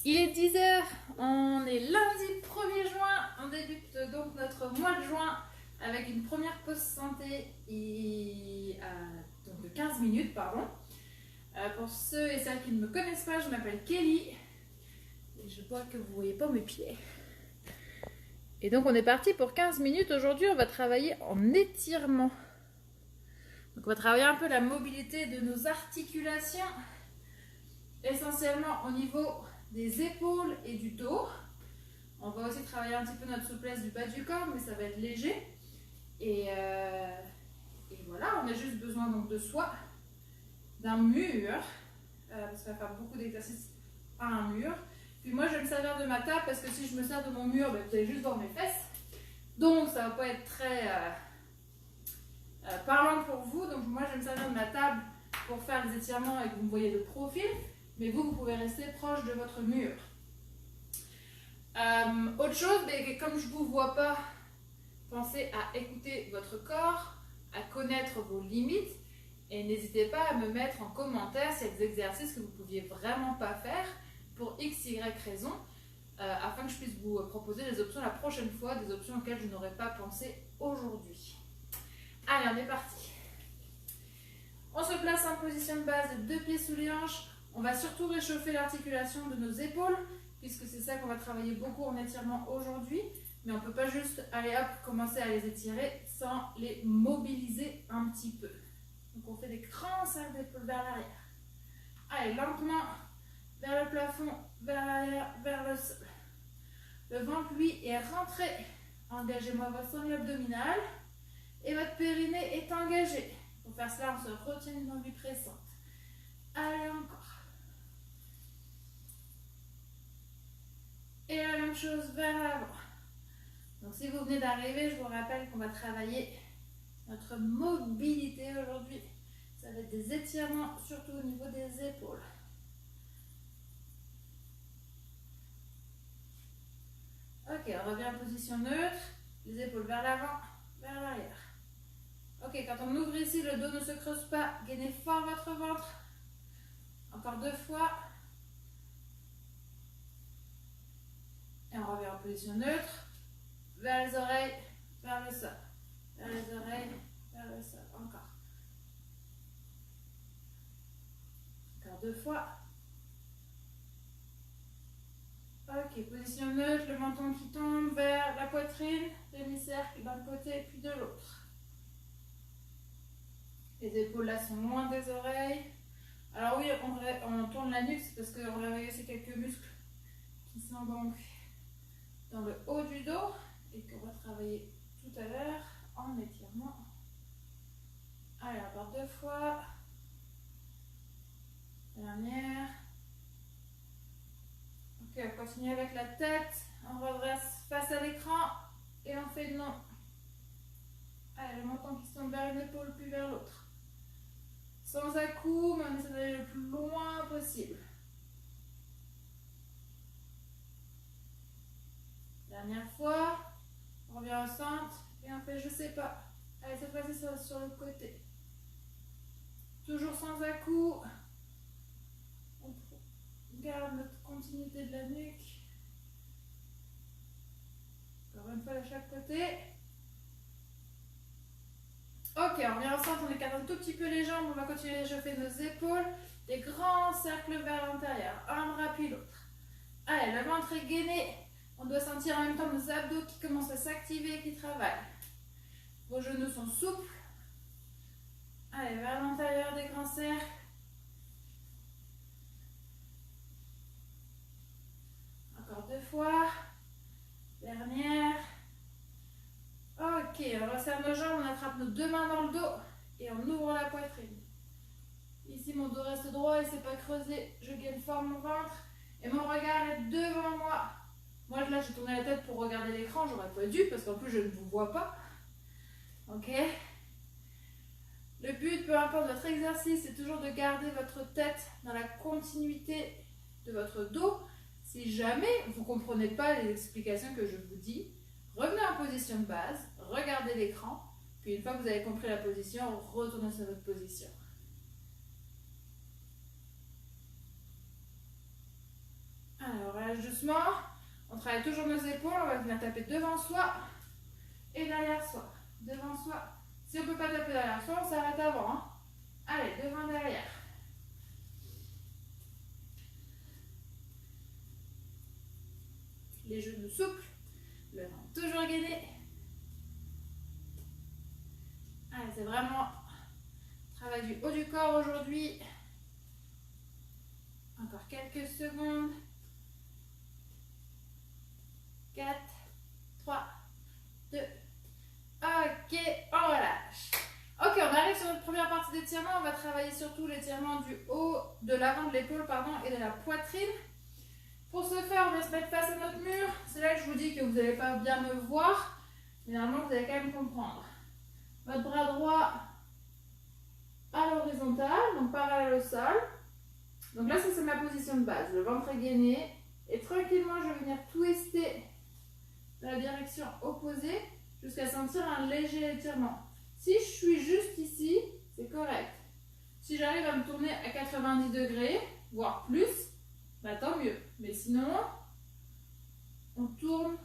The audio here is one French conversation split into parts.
Il est 10h, on est lundi 1er juin, on débute donc notre mois de juin avec une première pause santé donc de 15 minutes. Pour ceux et celles qui ne me connaissent pas, je m'appelle Kelly et je vois que vous ne voyez pas mes pieds. Et donc on est parti pour 15 minutes. Aujourd'hui on va travailler en étirement. Donc on va travailler un peu la mobilité de nos articulations, essentiellement au niveau des épaules et du dos. On va aussi travailler un petit peu notre souplesse du bas du corps, mais ça va être léger. Et voilà, on a juste besoin donc de soi, d'un mur, parce qu'on va faire beaucoup d'exercices à un mur. Puis moi je vais me servir de ma table, parce que si je me sers de mon mur, vous allez juste voir mes fesses. Donc ça ne va pas être très parlant pour vous. Donc moi je vais me servir de ma table pour faire les étirements et que vous me voyez de profil. Mais vous pouvez rester proche de votre mur. Autre chose, comme je ne vous vois pas, pensez à écouter votre corps, à connaître vos limites et n'hésitez pas à me mettre en commentaire s'il y a des exercices que vous ne pouviez vraiment pas faire pour x, y raison, afin que je puisse vous proposer des options la prochaine fois, des options auxquelles je n'aurais pas pensé aujourd'hui. Allez, on est parti. On se place en position de base, 2 pieds sous les hanches. On va surtout réchauffer l'articulation de nos épaules, puisque c'est ça qu'on va travailler beaucoup en étirement aujourd'hui. Mais on ne peut pas juste, allez hop, commencer à les étirer sans les mobiliser un petit peu. Donc on fait des grands cercles d'épaules vers l'arrière. Allez, lentement, vers le plafond, vers l'arrière, vers le sol. Le ventre, lui, est rentré. Engagez-moi votre sangle abdominale. Et votre périnée est engagé. Pour faire cela, on se retient une envie pressante. Allez, encore. Et la même chose vers l'avant. Donc si vous venez d'arriver, je vous rappelle qu'on va travailler notre mobilité aujourd'hui. Ça va être des étirements, surtout au niveau des épaules. Ok, on revient en position neutre. Les épaules vers l'avant, vers l'arrière. Ok, quand on ouvre ici, le dos ne se creuse pas. Gainez fort votre ventre. Encore 2 fois. Et on revient en position neutre. Vers les oreilles, vers le sol. Vers les oreilles, vers le sol. Encore. Encore 2 fois. Ok, position neutre, le menton qui tombe vers la poitrine. Demi-cercle d'un côté puis de l'autre. Les épaules là sont loin des oreilles. Alors oui, on tourne la nuque, c'est parce qu'on réveille aussi quelques muscles qui sont donc dans le haut du dos et qu'on va travailler tout à l'heure en étirement. Allez, encore 2 fois. Dernière. Ok, on continue avec la tête. On redresse face à l'écran et on fait non. Allez, le menton qui se tombe vers une épaule puis vers l'autre. Sans à-coups, mais on essaie d'aller le plus loin possible. Dernière fois, on revient au centre et on fait je sais pas. Allez, cette fois-ci sur le côté. Toujours sans à-coups. On garde notre continuité de la nuque. Encore une fois de chaque côté. Ok, on revient au centre, on écarte un tout petit peu les jambes, on va continuer à échauffer nos épaules. Des grands cercles vers l'intérieur, un bras puis l'autre. Allez, le ventre est gainé. On doit sentir en même temps nos abdos qui commencent à s'activer et qui travaillent. Vos genoux sont souples. Allez, vers l'intérieur des grands cercles. Encore 2 fois. Dernière. Ok, on resserre nos jambes, on attrape nos 2 mains dans le dos et on ouvre la poitrine. Ici, mon dos reste droit et c'est pas creusé. Je gaine fort mon ventre et mon regard est devant moi. Moi, là, j'ai tourné la tête pour regarder l'écran. J'aurais pas dû parce qu'en plus, je ne vous vois pas. Ok. Le but, peu importe votre exercice, c'est toujours de garder votre tête dans la continuité de votre dos. Si jamais vous ne comprenez pas les explications que je vous dis, revenez en position de base, regardez l'écran, puis une fois que vous avez compris la position, retournez sur votre position. Alors, doucement. On travaille toujours nos épaules, on va venir taper devant soi et derrière soi. Devant soi. Si on ne peut pas taper derrière soi, on s'arrête avant. Hein. Allez, devant, derrière. Les genoux souples, le ventre toujours gainé. Allez, c'est vraiment travail du haut du corps aujourd'hui. Encore quelques secondes. 4, 3, 2, ok, on relâche. Ok, on arrive sur notre première partie d'étirement. On va travailler surtout l'étirement du haut, de l'avant de l'épaule, pardon, et de la poitrine. Pour ce faire, on va se mettre face à notre mur. C'est là que je vous dis que vous n'allez pas bien me voir, mais normalement vous allez quand même comprendre. Votre bras droit à l'horizontale, donc parallèle au sol. Donc là, ça c'est ma position de base. Le ventre est gainé. Et tranquillement, je vais venir twister dans la direction opposée jusqu'à sentir un léger étirement. Si je suis juste ici, c'est correct. Si j'arrive à me tourner à 90 degrés, voire plus, bah tant mieux. Mais sinon, on tourne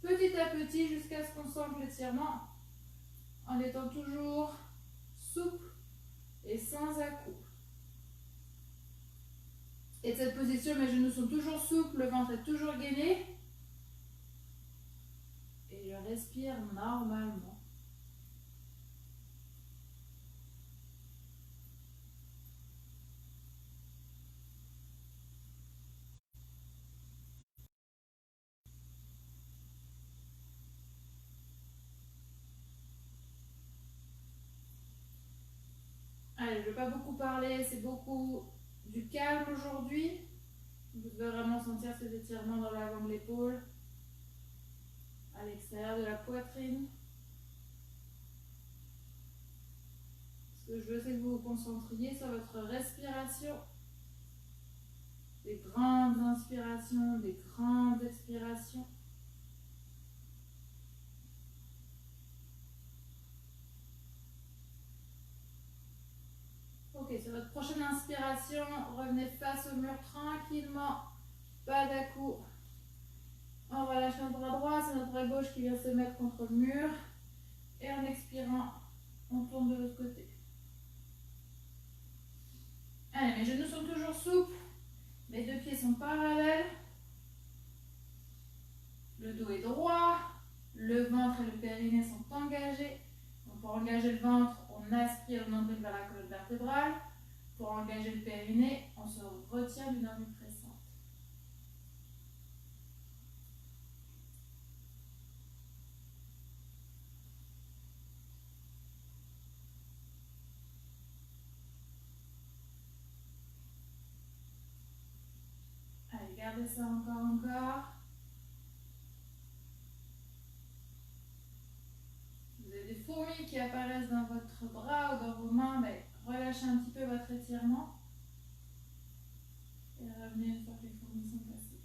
petit à petit jusqu'à ce qu'on sente l'étirement en étant toujours souple et sans à-coups. Et de cette position, mes genoux sont toujours souples, le ventre est toujours gainé. Et je respire normalement. Allez, je ne vais pas beaucoup parler, c'est beaucoup du calme aujourd'hui. Vous devez vraiment sentir ces étirements dans l'avant de l'épaule, à l'extérieur de la poitrine. Ce que je veux, c'est que vous vous concentriez sur votre respiration. Des grandes inspirations, des grandes expirations. Ok, sur votre prochaine inspiration, revenez face au mur tranquillement, pas d'à-coups. On relâche notre bras droit, c'est notre bras gauche qui vient se mettre contre le mur. Et en expirant, on tourne de l'autre côté. Allez, mes genoux sont toujours souples, mes deux pieds sont parallèles. Le dos est droit, le ventre et le périnée sont engagés. Donc pour engager le ventre, on aspire le nombril vers la colonne vertébrale. Pour engager le périnée, on se retient d'une orbite pressante. Allez, gardez ça encore. Vous avez des fourmis qui apparaissent dans votre bras ou dans vos mains, mais relâchez un petit peu votre étirement. Et revenez une fois que les fourmis sont passées.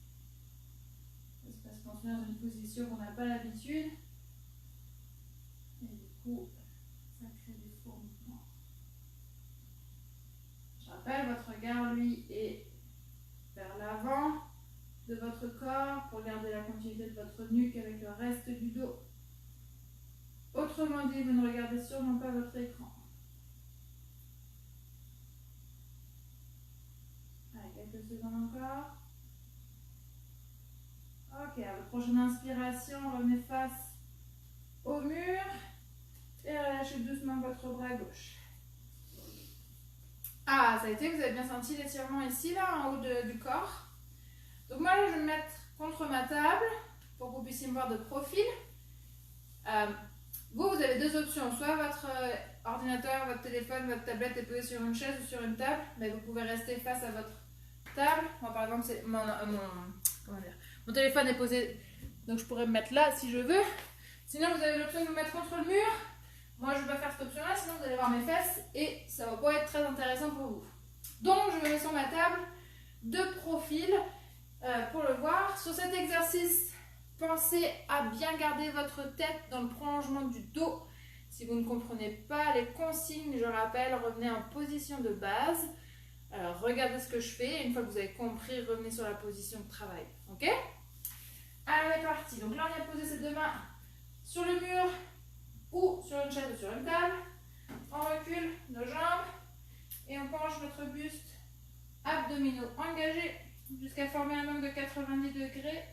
C'est parce qu'on se met dans une position qu'on n'a pas l'habitude. Et du coup, ça crée des fourmillements. Je rappelle, votre regard, lui, est vers l'avant de votre corps pour garder la continuité de votre nuque avec le reste du dos. Autrement dit, vous ne regardez sûrement pas votre écran. Allez, quelques secondes encore. Ok, à votre prochaine inspiration, revenez face au mur et relâchez doucement votre bras gauche. Ah, ça a été, vous avez bien senti l'étirement ici, là, en haut du corps. Donc moi, là, je vais me mettre contre ma table pour que vous puissiez me voir de profil. Vous avez deux options. Soit votre ordinateur, votre téléphone, votre tablette est posé sur une chaise ou sur une table, mais vous pouvez rester face à votre table. Moi, par exemple, c'est mon téléphone est posé, donc je pourrais me mettre là si je veux. Sinon, vous avez l'option de vous mettre contre le mur. Moi, je ne vais pas faire cette option-là, sinon vous allez voir mes fesses et ça ne va pas être très intéressant pour vous. Donc, je me mets sur ma table de profil pour le voir. Sur cet exercice, pensez à bien garder votre tête dans le prolongement du dos. Si vous ne comprenez pas les consignes, je rappelle, revenez en position de base. Alors, regardez ce que je fais. Et une fois que vous avez compris, revenez sur la position de travail. Ok? Allez, on est parti. Donc là, on vient poser ses deux mains sur le mur ou sur une chaise ou sur une table. On recule nos jambes et on penche notre buste, abdominaux engagés jusqu'à former un angle de 90 degrés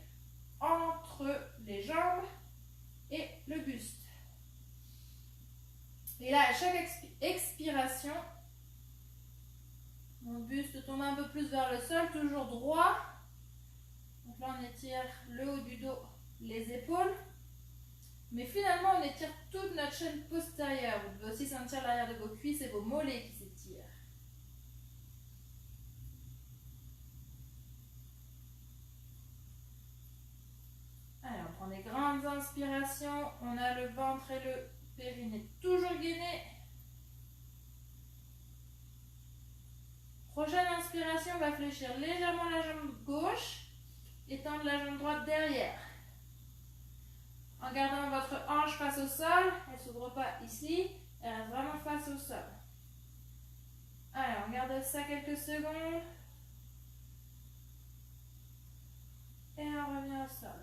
entre les jambes et le buste. Et là, à chaque expiration, mon buste tombe un peu plus vers le sol, toujours droit. Donc là, on étire le haut du dos, les épaules. Mais finalement, on étire toute notre chaîne postérieure. Vous devez aussi sentir l'arrière de vos cuisses et vos mollets qui s'étirent. Allez, on prend des grandes inspirations. On a le ventre et le périnée toujours gainés. Prochaine inspiration, on va fléchir légèrement la jambe gauche et tendre la jambe droite derrière. En gardant votre hanche face au sol, elle ne s'ouvre pas ici, elle reste vraiment face au sol. Allez, on garde ça quelques secondes. Et on revient au sol.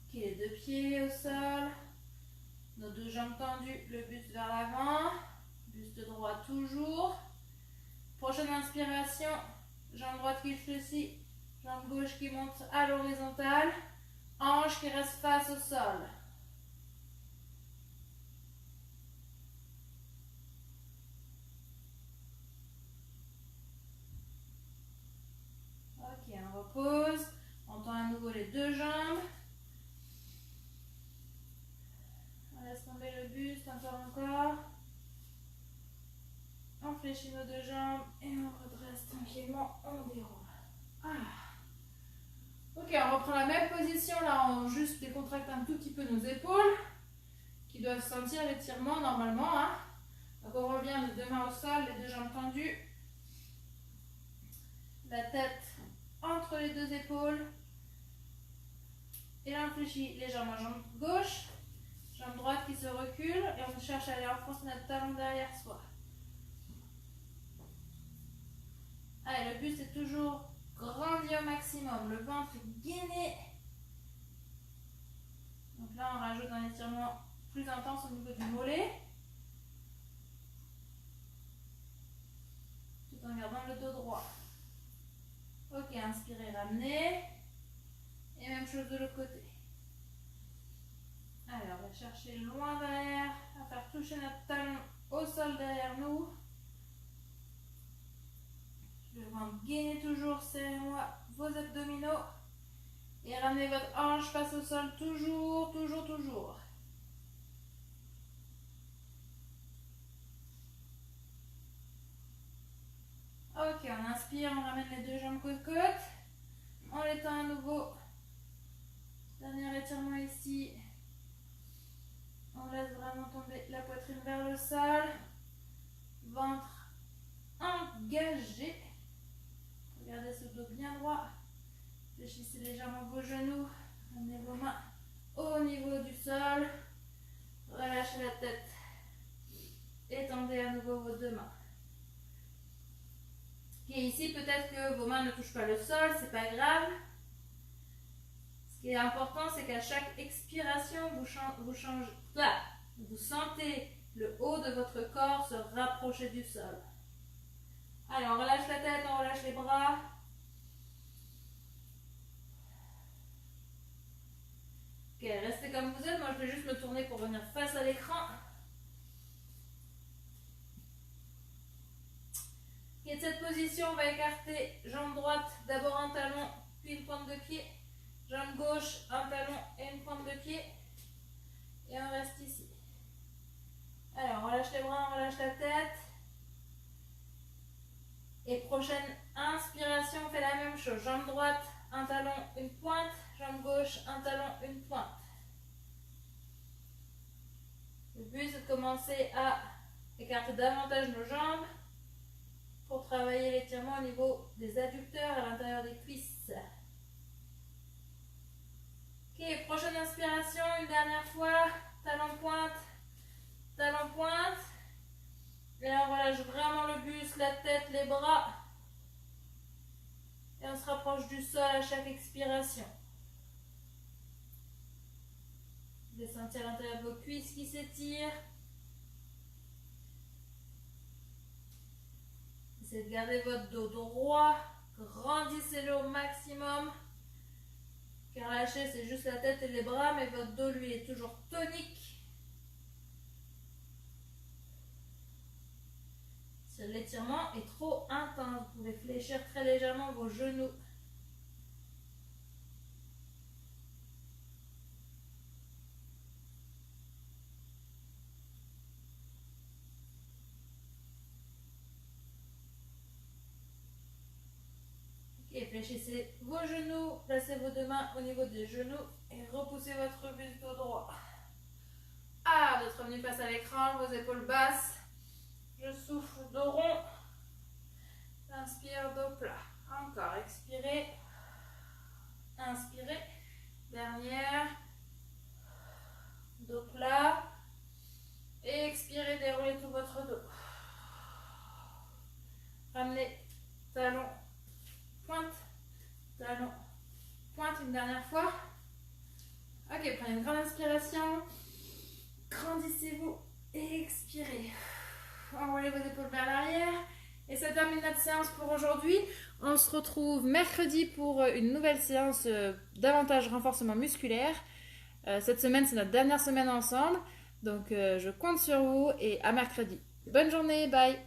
Ok, les deux pieds au sol. Nos deux jambes tendues, le buste vers l'avant. Buste droit toujours. Prochaine inspiration, jambe droite qui fléchit, jambe gauche qui monte à l'horizontale. Hanche qui reste face au sol. Ok, on repose. On tend à nouveau les deux jambes. On laisse tomber le buste, encore. On fléchit nos deux jambes et on redresse tranquillement, on déroule. Ok, on reprend la même position, là on juste décontracte un tout petit peu nos épaules qui doivent sentir l'étirement normalement. Hein. Donc on revient les deux mains au sol, les deux jambes tendues. La tête entre les deux épaules. Et là on fléchit légèrement jambe gauche, jambe droite qui se recule et on cherche à aller enfoncer notre talon derrière soi. Allez, le buste est toujours grandi au maximum, le ventre est gainé. Donc là, on rajoute un étirement plus intense au niveau du mollet. Tout en gardant le dos droit. Ok, inspirez, ramenez. Et même chose de l'autre côté. Alors, on va chercher loin derrière, à faire toucher notre talon au sol derrière nous. Le ventre gainé toujours, serrez-moi vos abdominaux. Et ramenez votre hanche face au sol, toujours, toujours, toujours. Ok, on inspire, on ramène les deux jambes côte-côte. On les tend à nouveau. Dernier étirement ici. On laisse vraiment tomber la poitrine vers le sol. Ventre engagé. Regardez ce dos bien droit. Fléchissez légèrement vos genoux. Amenez vos mains au niveau du sol. Relâchez la tête. Étendez à nouveau vos deux mains. Ok, ici peut-être que vos mains ne touchent pas le sol, c'est pas grave. Ce qui est important, c'est qu'à chaque expiration, vous sentez le haut de votre corps se rapprocher du sol. Allez, on relâche la tête, on relâche les bras. Ok, restez comme vous êtes. Moi, je vais juste me tourner pour venir face à l'écran. Et de cette position, on va écarter jambe droite, d'abord un talon, puis une pointe de pied. Jambe gauche, un talon et une pointe de pied. Et on reste ici. Alors, on relâche les bras, on relâche la tête. Et prochaine inspiration, on fait la même chose. Jambe droite, un talon, une pointe. Jambe gauche, un talon, une pointe. Le but, c'est de commencer à écarter davantage nos jambes pour travailler l'étirement au niveau des adducteurs à l'intérieur des cuisses. Ok, prochaine inspiration, une dernière fois. Talon pointe, talon pointe. Et on relâche vraiment le buste, la tête, les bras. Et on se rapproche du sol à chaque expiration. Vous allez sentir à l'intérieur de vos cuisses qui s'étirent. Essayez de garder votre dos droit. Grandissez-le au maximum. Car lâcher, c'est juste la tête et les bras, mais votre dos, lui, est toujours tonique. Si l'étirement est trop intense, vous pouvez fléchir très légèrement vos genoux. Et fléchissez vos genoux, placez vos deux mains au niveau des genoux et repoussez votre buste au droit. Ah, vous êtes revenu face à l'écran, vos épaules basses. Je souffle, dos rond. Inspire, dos plat. Encore, expirez. Inspirez. Dernière. Dos plat. Et expirez, déroulez tout votre dos. Ramenez talon, pointe, talon, pointe une dernière fois. Ok, prenez une grande inspiration. Grandissez-vous et expirez. Enroulez vos épaules vers l'arrière. Et ça termine notre séance pour aujourd'hui. On se retrouve mercredi pour une nouvelle séance davantage renforcement musculaire. Cette semaine, c'est notre dernière semaine ensemble. Donc, je compte sur vous et à mercredi. Bonne journée, bye!